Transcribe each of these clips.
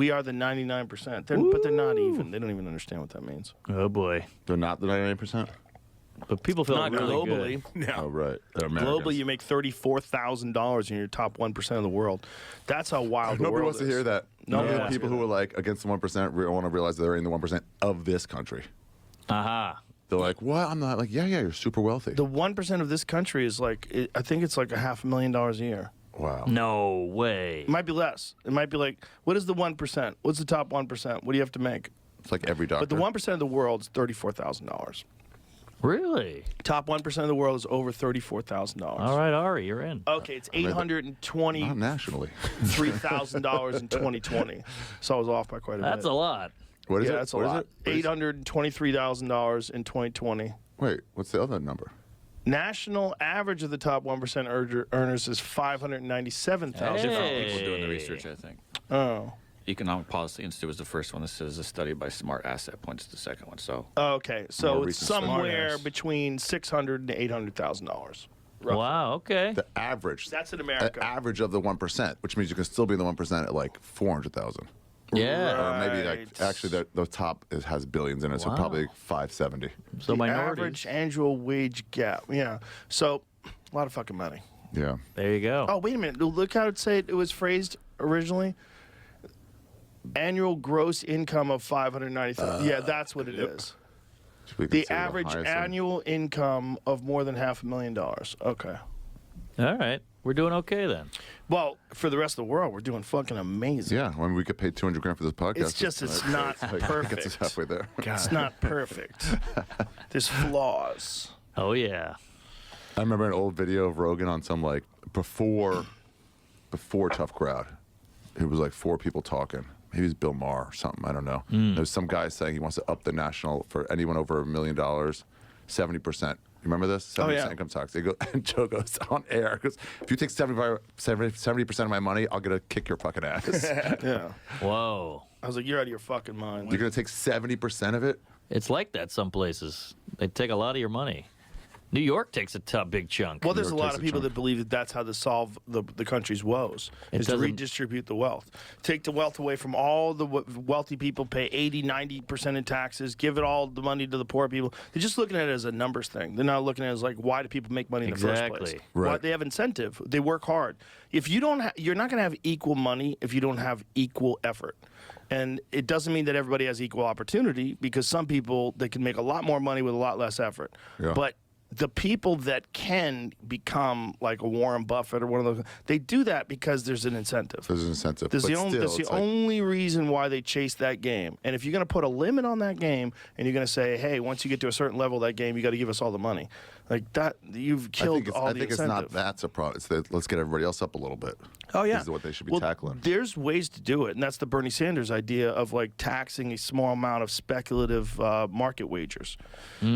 We are the 99%. But they're not even. They don't even understand what that means. Oh, boy. They're not the 99%? But people feel Not really globally. good. Oh, right. They're Americans. Globally, you make $34,000 in your top 1% of the world. That's how wild the Nobody world wants to is. hear that. Nobody None of wants the to people hear who are like against the 1% want to realize that they're in the 1% of this country. Aha. They're like, what? I'm not. Like, yeah, you're super wealthy. The 1% of this country is like, I think it's like $500,000 a year. Wow. No way. It might be less. It might be like, what is the 1%? What's the top 1%? What do you have to make? It's like every doctor. But the 1% of the world is $34,000. Really? Top 1% of the world is over $34,000. All right, Ari, you're in. Okay, it's Not nationally. $823,000 in 2020. So I was off by quite a bit. That's a lot. What is it? That's a What is lot. it? $823,000 in 2020. Wait, what's the other number? National average of the top 1% earners is $597,000. Hey. People doing the research, I think. Oh. Economic Policy Institute was the first one. This is a study by Smart Asset Points, the second one. So Okay, so More it's recent somewhere smartass. between $600,000 and $800,000. Wow, okay. The average. That's in America. The average of the 1%, which means you can still be in the 1% at like 400,000. Yeah. Or maybe like Right. actually the top has billions in it, so Wow. probably 570. So The minorities. average annual wage gap. Yeah. So a lot of fucking money. Yeah. There you go. Oh, wait a minute. Look how it was phrased originally. Annual gross income of $590,000. Yeah, that's what it is. We can The say average highest one. annual income of more than $500,000. Okay. All right. We're doing okay then. Well, for the rest of the world, we're doing fucking amazing. Yeah, when we get paid $200,000 for this podcast. It's not Gets us perfect. halfway there. It's not perfect. There's flaws. Oh, yeah. I remember an old video of Rogan on some like before Tough Crowd. It was like 4 people talking. Maybe it was Bill Maher or something. I don't know. There's some guy saying he wants to up the national for anyone over $1 million, 70%. You remember this? 70% yeah. income tax. They go, and Joe goes on air. Goes, if you take 70% of my money, I'll get to kick your fucking ass. Yeah. Whoa. I was like, you're out of your fucking mind. You're gonna take 70% of it? It's like that some places. They take a lot of your money. New York takes a big chunk. Well, there's a York lot takes of a people chunk. that believe that that's how to solve the country's woes, is to doesn't- redistribute the wealth. Take the wealth away from all the wealthy people, pay 80, 90% in taxes, give it all the money to the poor people. They're just looking at it as a numbers thing. They're not looking at it as like, why do people make money in the first place? Exactly. Why, Right. they have incentive. They work hard. If you don't, you're not going to have equal money if you don't have equal effort. And it doesn't mean that everybody has equal opportunity, because some people, they can make a lot more money with a lot less effort. Yeah. But the people that can become like a Warren Buffett or one of those, they do that because there's an incentive. There's an incentive. That's but the, only, still, that's the it's like- only reason why they chase that game. And if you're going to put a limit on that game and you're going to say, hey, once you get to a certain level of that game, you got to give us all the money. Like that, you've killed all I the think incentive. it's not that's a problem. It's that let's get everybody else up a little bit. Oh yeah, Is what they should be well, tackling. There's ways to do it, and that's the Bernie Sanders idea of like taxing a small amount of speculative market wagers.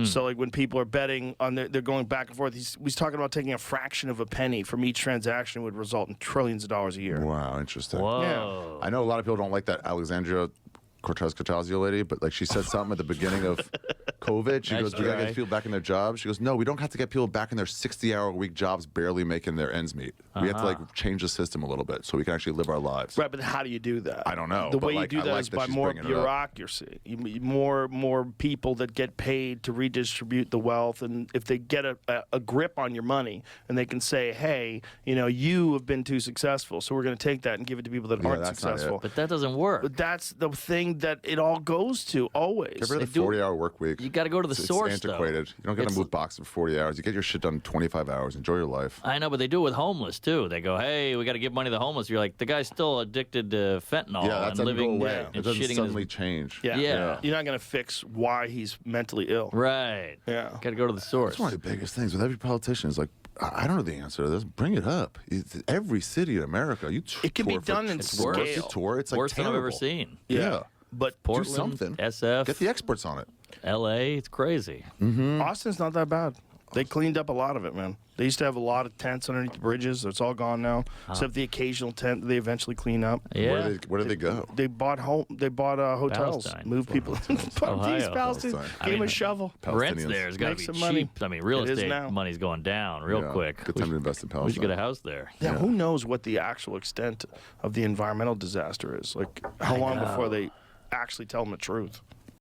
So like when people are betting on, they're going back and forth. He's talking about taking a fraction of a penny from each transaction would result in trillions of dollars a year. Wow, interesting. Whoa. I know a lot of people don't like that Alexandria Cortez-Catazio lady, but like she said something at the beginning of COVID. She Nice goes, "Do we gotta try. get people back in their jobs?" She goes, "No, we don't have to get people back in their 60-hour-a-week jobs, barely making their ends meet. We have to like change the system a little bit so we can actually live our lives." Right, but how do you do that? I don't know, The but, way like, you I do that like is that by she's more bringing it up. bureaucracy, more people that get paid to redistribute the wealth, and if they get a grip on your money, and they can say, hey, you have been too successful, so we're going to take that and give it to people that Yeah, aren't that's not it. successful. But that doesn't work. But that's the thing that it all goes to always. Get rid of They the do- 40-hour work week. You got to go to the It's source, though. antiquated. You don't get to It's- move boxes for 40 hours. You get your shit done in 25 hours. Enjoy your life. I know, but they do it with homeless, too. They go, hey, we got to give money to the homeless. You're like, the guy's still addicted to fentanyl Yeah, that and doesn't living go away. and It doesn't shitting suddenly in his... change. Yeah. Yeah. You're not going to fix why he's mentally ill. Right. Yeah. Got to go to the source. That's one of the biggest things with every politician is like, I don't know the answer to this. Bring it up. Every city in America, It can be tour for done in 10 scale. hours, you tour. It's like Worst thing I've ever terrible. seen. Yeah. But Portland, something. SF, Get the experts on it. LA, it's crazy. Austin's not that bad. They cleaned up a lot of it, man. They used to have a lot of tents underneath the bridges. It's all gone now, except the occasional tent that they eventually clean up. Yeah. Where did they go? They bought hotels, Palestine. moved people. Ohio. East Palestine. Palestine. Gave them a shovel. Rents Palestinians. there has got to Make be some cheap. money. I mean, real It is estate now. money's going down real Yeah, quick. Good time to invest in Palestine. We should get a house there. Yeah, who knows what the actual extent of the environmental disaster is? Like, how long before they actually tell them the truth?